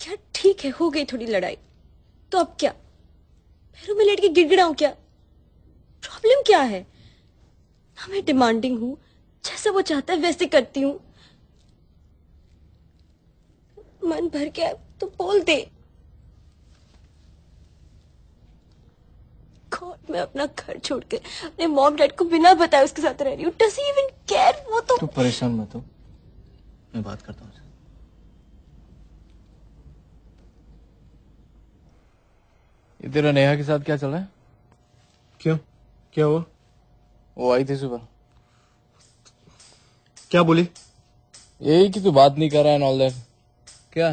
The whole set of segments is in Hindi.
क्या ठीक है, हो गई थोड़ी लड़ाई, तो अब क्या पैरों में लेट के गिड़गिड़ाऊं क्या? प्रॉब्लम क्या है? ना मैं डिमांडिंग हूं, जैसा वो चाहता है वैसे करती हूँ। मन भर के तो बोल दे। गॉड, मैं अपना घर छोड़ के अपने मॉम डैड को बिना बताए उसके साथ रह रही हूँ। Does he even care? वो तो तू परेशान मत हो, मैं बात करता हूँ। ये तेरा नेहा के साथ क्या चल रहा है? क्यों, क्या हुआ? वो आई थी सुबह। क्या बोली? यही कि तू बात नहीं कर रहा है, ऑल दैट। क्या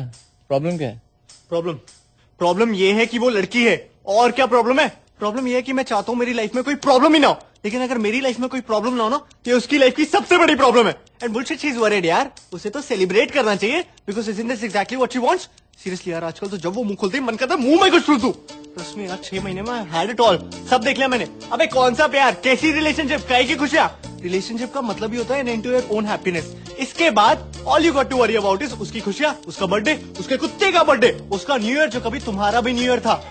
प्रॉब्लम क्या है? प्रॉब्लम ये है कि वो लड़की है। और क्या प्रॉब्लम है? प्रॉब्लम ये है कि मैं चाहता हूँ मेरी लाइफ में कोई प्रॉब्लम ही ना हो, लेकिन अगर मेरी लाइफ में कोई प्रॉब्लम ना हो ना, तो ये उसकी लाइफ की सबसे बड़ी प्रॉब्लम है। And bullshit, she is worried यार। उसे तो सेलिब्रेट करना चाहिए, because isn't this exactly what she wants? Seriously यार, आजकल तो जब वो मुंह खोलती है मन करता है मुंह में कुछ ठूस दूं। ट्रस्ट मी यार, 6 महीने में हैड इट ऑल, सब देख लिया मैंने। अबे कौन सा प्यार, कैसी रिलेशनशिप, काहे की खुशियां? रिलेशनशिप का मतलब ही होता है end to your own happiness. इसके बाद all you got to worry about is उसकी खुशियां, उसका बर्थडे, उसके कुत्ते का बर्थडे, उसका न्यू ईयर जो कभी तुम्हारा भी न्यू ईयर था।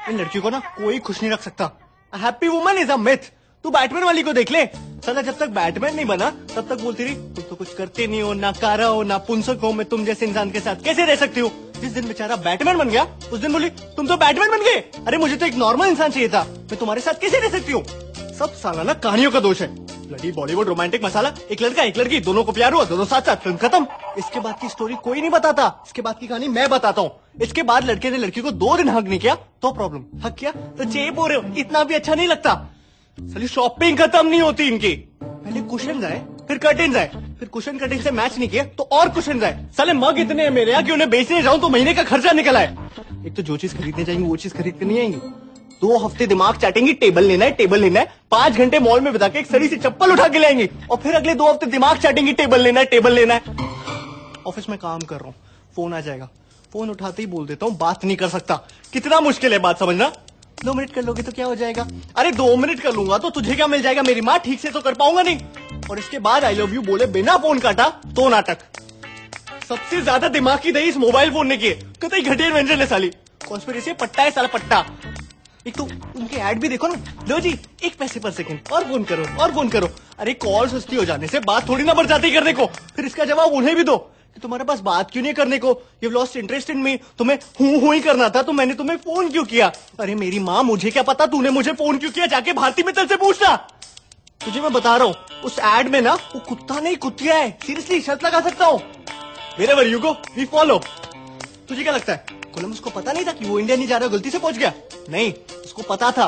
इन लड़कियों को ना कोई खुश नहीं रख सकता। Happy woman is a myth. तू बैटमैन वाली को देख ले, साला जब तक बैटमैन नहीं बना तब तक बोलती रही तुम तो कुछ करते नहीं हो, ना कारा हो, ना पुंसक हो, मैं तुम जैसे इंसान के साथ कैसे रह सकती हूँ। जिस दिन बेचारा बैटमैन बन गया उस दिन बोली तुम तो बैटमैन बन गए। अरे मुझे तो एक नॉर्मल इंसान चाहिए था, मैं तुम्हारे साथ कैसे रह सकती हूँ? सब साला ना कहानियों का दोष है। ब्लडी बॉलीवुड रोमांटिक मसाला, एक लड़का एक लड़की, दोनों को प्यार हुआ, दोनों साथ साथ, फिल्म खत्म। इसके बाद की स्टोरी कोई नहीं बताता, इसके बाद की कहानी मैं बताता हूँ। इसके बाद लड़के ने लड़की को 2 दिन हक नहीं किया तो प्रॉब्लम, हक किया तो चेप हो रहे हो, इतना भी अच्छा नहीं लगता। साली शॉपिंग खत्म नहीं होती इनकी। पहले कुशन आए, फिर कर्टेन्स आए, फिर कुशन कर्टेन से मैच नहीं किया तो और कुशन आए। साले मग इतने हैं मेरे यहाँ कि उन्हें बेचने जाऊं तो महीने का खर्चा निकल आए। एक तो जो चीज खरीदने जाएंगे वो चीज खरीद कर नहीं आएंगी। 2 हफ्ते दिमाग चाटेंगी, टेबल लेना है, टेबल लेना है। 5 घंटे मॉल में बिता के एक सड़ी सी चप्पल उठा के लाएंगी और फिर अगले 2 हफ्ते दिमाग चाटेंगी, टेबल लेना है, टेबल लेना है। ऑफिस में काम कर रहा हूँ, फोन आ जाएगा, फोन उठाते ही बोल देता हूँ बात नहीं कर सकता। कितना मुश्किल है बात समझना। 2 मिनट कर लोगे तो क्या हो जाएगा? अरे 2 मिनट कर लूंगा तो तुझे क्या मिल जाएगा? मेरी माँ ठीक से तो कर पाऊंगा नहीं। और इसके बाद आई लव यू बोले बिना फोन काटा तो नाटक। सबसे ज्यादा दिमाग की दही इस मोबाइल फोन ने की। कतई घटिया इन्वेंशन है साली, कॉन्स्पिरेसी पट्टा है साला पट्टा। एक तो उनके ऐड भी देखो ना, लो जी 1 पैसे पर सेकंड, और फोन करो और फोन करो। अरे कॉल सस्ती हो जाने से बात थोड़ी ना बढ़ जाती करने को। फिर इसका जवाब उन्हें भी दो कि तुम्हारे पास बात क्यों नहीं करने को, यू लॉस्ट इंटरेस्ट इन मी, तुम्हें हूं ही करना था तो मैंने तुम्हें फोन क्यों किया। अरे मेरी माँ, मुझे क्या पता तूने मुझे फोन क्यों किया, जाके भारती मित्तल से पूछना। तुझे मैं बता रहा हूँ उस एड में ना वो कुत्ता नहीं कुतिया है। सीरियसली शर्त लगा सकता हूँ। Wherever you go, we follow। तुझे क्या लगता है कोलंबस को पता नहीं था कि वो इंडिया नहीं जा रहा, गलती से पहुंच गया? नहीं, उसको पता था।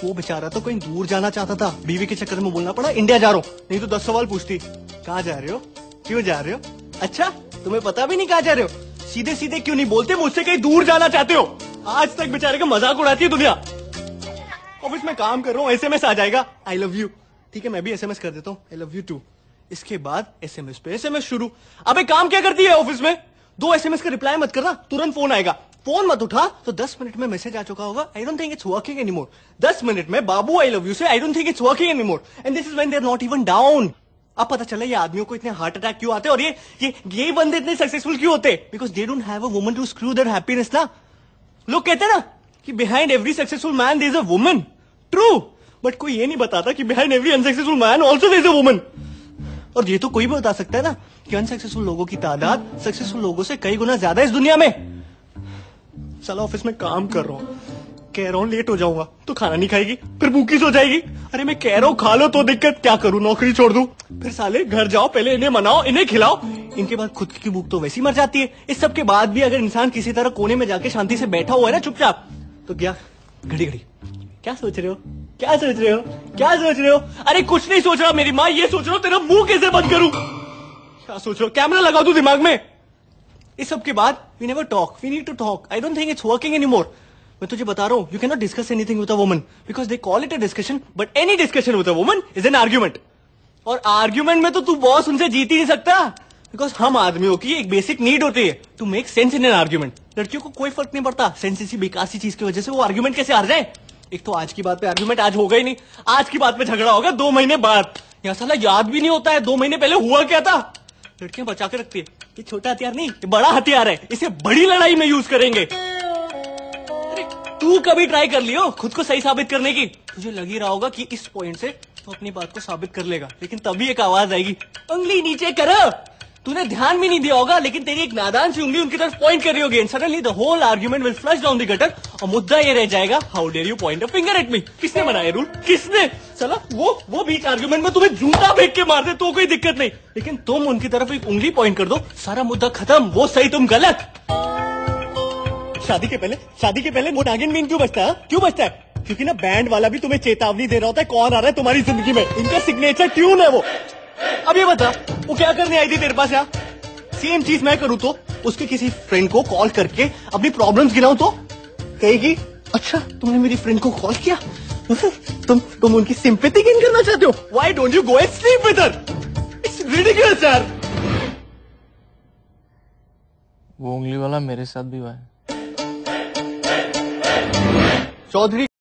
वो बेचारा तो कहीं दूर जाना चाहता था, बीवी के चक्कर में बोलना पड़ा इंडिया जा रहा हूँ, नहीं तो 10 सवाल पूछती। कहाँ जा रहे हो, क्यों जा रहे हो, अच्छा तुम्हें पता भी नहीं कहाँ जा रहे हो, सीधे सीधे क्यों नहीं बोलते मुझसे कहीं दूर जाना चाहते हो। आज तक बेचारे का मजाक उड़ाती है दुनिया। ऑफिस में काम कर रहा हूँ, SMS आ जाएगा आई लव यू, ठीक है मैं भी SMS कर देता हूँ आई लव यू टू। इसके बाद SMS पे SMS शुरू। अबे काम क्या करती है ऑफिस में? 2 SMS का रिप्लाई मत करना, तुरंत फोन आएगा। फोन मत उठा तो 10 मिनट में मैसेज आ चुका होगा, I don't think it's working anymore. 10 minute में बाबू I love you say I don't think it's working anymore, and this is when they are not even down. अब पता चला ये आदमियों को इतने हार्ट अटैक क्यों आते हैं और ये बंदे इतने सक्सेसफुल क्यों होते, because they don't have a woman to screw their happiness ना। लोग कहते हैं ना कि behind every successful man there is a woman, true, but कोई ये नहीं बताता कि behind every unsuccessful man also there is a woman. और ये तो कोई भी बता सकता है ना कि अनसक्सेसफुल लोगों की तादाद सक्सेसफुल लोगों से कई गुना ज्यादा है इस दुनिया में। साला ऑफिस में काम कर रहा हूँ, कह रहा हूँ लेट हो जाऊंगा तो खाना नहीं खाएगी, फिर भूखी सो जाएगी। अरे मैं कह रहा हूँ खा लो तो दिक्कत, क्या करूँ नौकरी छोड़ दूं? फिर साले घर जाओ, पहले इन्हें मनाओ, इन्हें खिलाओ, इनके बाद खुद की भूख तो वैसी मर जाती है। इस सब के बाद भी अगर इंसान किसी तरह कोने में जाके शांति से बैठा हुआ है ना चुपचाप, तो क्या घड़ी घड़ी क्या सोच रहे हो, क्या सोच रहे हो, क्या सोच रहे हो? अरे कुछ नहीं सोच रहा मेरी माँ, ये सोच रहा हूँ तेरा मुंह कैसे बंद करूं। क्या सोच रहे हो, कैमरा लगा दूं दिमाग में? इस सब के बाद we never talk, we need to talk, I don't think it's working anymore. मैं तुझे बता रहा हूँ you can not discuss anything with a woman because they call it a discussion, but any discussion with a woman is an argument. और आर्ग्यूमेंट में तो तू बॉस उनसे जीत ही नहीं सकता, बिकॉज हम आदमियों की एक बेसिक नीड होती है to make sense in an argument. लड़कियों को कोई फर्क नहीं पड़ता सेंस इसी बेकार चीज की वजह से वो आर्ग्यूमेंट कैसे हार जाए। एक तो आज की बात पे आर्ग्यूमेंट आज होगा ही नहीं, आज की बात पे झगड़ा होगा 2 महीने बाद। यहाँ साला याद भी नहीं होता है 2 महीने पहले हुआ क्या था। लड़कियां बचा के रखती है ये छोटा हथियार नहीं, ये बड़ा हथियार है, इसे बड़ी लड़ाई में यूज करेंगे। अरे तू कभी ट्राई कर लियो खुद को सही साबित करने की? तुझे लग ही रहा होगा कि इस पॉइंट से तो अपनी बात को साबित कर लेगा, लेकिन तभी एक आवाज आएगी, उंगली नीचे कर। तूने ध्यान भी नहीं दिया होगा, लेकिन तेरी एक नादान सी उंगली उनकी तरफ पॉइंट कर रही होगी, and suddenly the whole argument will flush down the gutter, और मुद्दा ये रह जाएगा, how dare you point a finger at me. किसने बनाया रूल? किसने? चला वो बीच आर्ग्यूमेंट में तुम्हें जूता फेंक के मार दे तो कोई दिक्कत नहीं, लेकिन तुम उनकी तरफ एक उंगली पॉइंट कर दो, सारा मुद्दा खत्म, वो सही तुम गलत। शादी के पहले वो नागिन बीन क्यों बजता है? क्यों बजता है? क्योंकि ना बैंड वाला भी तुम्हें चेतावनी दे रहा होता है कौन आ रहा है तुम्हारी जिंदगी में, इनका सिग्नेचर ट्यून है वो। अब ये बता, वो क्या करने आई थी तेरे पास यार? सेम चीज मैं करूं तो उसके किसी फ्रेंड को कॉल करके अपनी प्रॉब्लम्स गिनाऊं तो कहेगी, अच्छा तुमने मेरी फ्रेंड को कॉल किया, तुम उनकी सिंपैथी गेन करना चाहते हो? Why don't you go and sleep with her? It's ridiculous यार। वो उंगली वाला मेरे साथ भी हुआ है। चौधरी